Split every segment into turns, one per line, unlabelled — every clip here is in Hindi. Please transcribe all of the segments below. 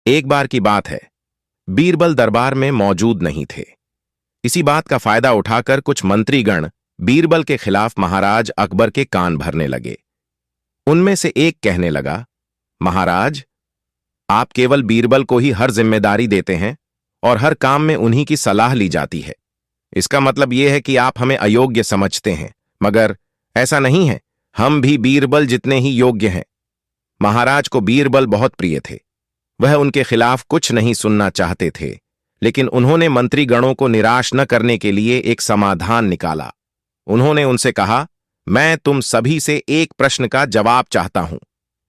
एक बार की बात है, बीरबल दरबार में मौजूद नहीं थे। इसी बात का फायदा उठाकर कुछ मंत्रीगण बीरबल के खिलाफ महाराज अकबर के कान भरने लगे। उनमें से एक कहने लगा, महाराज, आप केवल बीरबल को ही हर जिम्मेदारी देते हैं और हर काम में उन्हीं की सलाह ली जाती है। इसका मतलब यह है कि आप हमें अयोग्य समझते हैं, मगर ऐसा नहीं है, हम भी बीरबल जितने ही योग्य हैं। महाराज को बीरबल बहुत प्रिय थे। वह उनके खिलाफ कुछ नहीं सुनना चाहते थे, लेकिन उन्होंने मंत्रीगणों को निराश न करने के लिए एक समाधान निकाला। उन्होंने उनसे कहा, मैं तुम सभी से एक प्रश्न का जवाब चाहता हूं,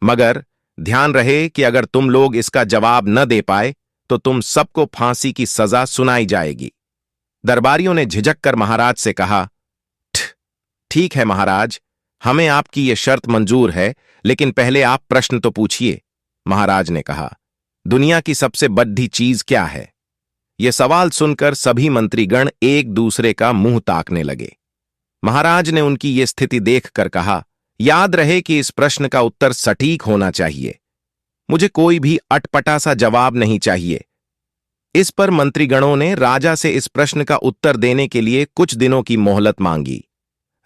मगर ध्यान रहे कि अगर तुम लोग इसका जवाब न दे पाए तो तुम सबको फांसी की सजा सुनाई जाएगी। दरबारियों ने झिझक कर महाराज से कहा, ठीक है महाराज, हमें आपकी यह शर्त मंजूर है, लेकिन पहले आप प्रश्न तो पूछिए। महाराज ने कहा, दुनिया की सबसे बड़ी चीज क्या है? यह सवाल सुनकर सभी मंत्रीगण एक दूसरे का मुंह ताकने लगे। महाराज ने उनकी यह स्थिति देखकर कहा, याद रहे कि इस प्रश्न का उत्तर सटीक होना चाहिए। मुझे कोई भी अटपटा सा जवाब नहीं चाहिए। इस पर मंत्रीगणों ने राजा से इस प्रश्न का उत्तर देने के लिए कुछ दिनों की मोहलत मांगी।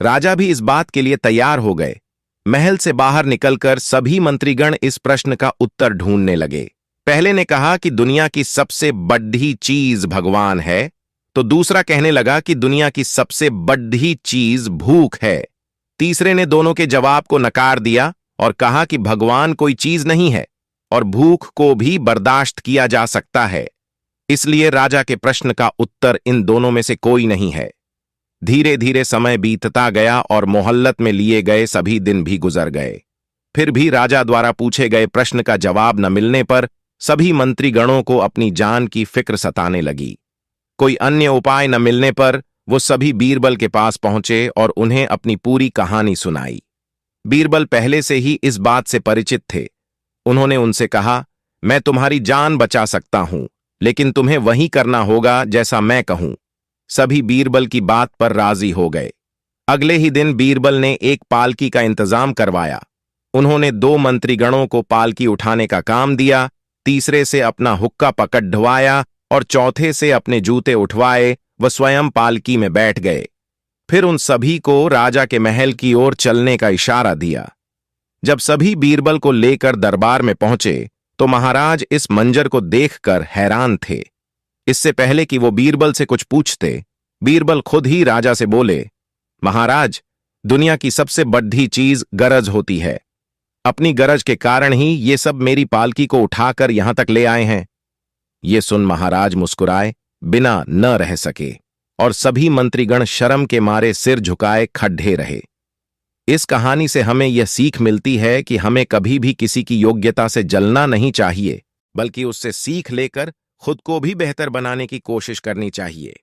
राजा भी इस बात के लिए तैयार हो गए। महल से बाहर निकलकर सभी मंत्रीगण इस प्रश्न का उत्तर ढूंढने लगे। पहले ने कहा कि दुनिया की सबसे बड़ी चीज भगवान है, तो दूसरा कहने लगा कि दुनिया की सबसे बड़ी चीज भूख है। तीसरे ने दोनों के जवाब को नकार दिया और कहा कि भगवान कोई चीज नहीं है और भूख को भी बर्दाश्त किया जा सकता है। इसलिए राजा के प्रश्न का उत्तर इन दोनों में से कोई नहीं है। धीरे धीरे समय बीतता गया और मोहल्लत में लिए गए सभी दिन भी गुजर गए। फिर भी राजा द्वारा पूछे गए प्रश्न का जवाब न मिलने पर सभी मंत्रीगणों को अपनी जान की फिक्र सताने लगी। कोई अन्य उपाय न मिलने पर वो सभी बीरबल के पास पहुंचे और उन्हें अपनी पूरी कहानी सुनाई। बीरबल पहले से ही इस बात से परिचित थे। उन्होंने उनसे कहा, मैं तुम्हारी जान बचा सकता हूं, लेकिन तुम्हें वही करना होगा जैसा मैं कहूं। सभी बीरबल की बात पर राजी हो गए। अगले ही दिन बीरबल ने एक पालकी का इंतजाम करवाया। उन्होंने 2 मंत्रीगणों को पालकी उठाने का काम दिया, तीसरे से अपना हुक्का पकड़ ढुआया और चौथे से अपने जूते उठवाए। वह स्वयं पालकी में बैठ गए। फिर उन सभी को राजा के महल की ओर चलने का इशारा दिया। जब सभी बीरबल को लेकर दरबार में पहुंचे तो महाराज इस मंजर को देखकर हैरान थे। इससे पहले कि वो बीरबल से कुछ पूछते, बीरबल खुद ही राजा से बोले, महाराज, दुनिया की सबसे बड़ी चीज गरज होती है। अपनी गरज के कारण ही ये सब मेरी पालकी को उठाकर यहां तक ले आए हैं। ये सुन महाराज मुस्कुराए बिना न रह सके और सभी मंत्रीगण शर्म के मारे सिर झुकाए खड्डे रहे। इस कहानी से हमें यह सीख मिलती है कि हमें कभी भी किसी की योग्यता से जलना नहीं चाहिए, बल्कि उससे सीख लेकर खुद को भी बेहतर बनाने की कोशिश करनी चाहिए।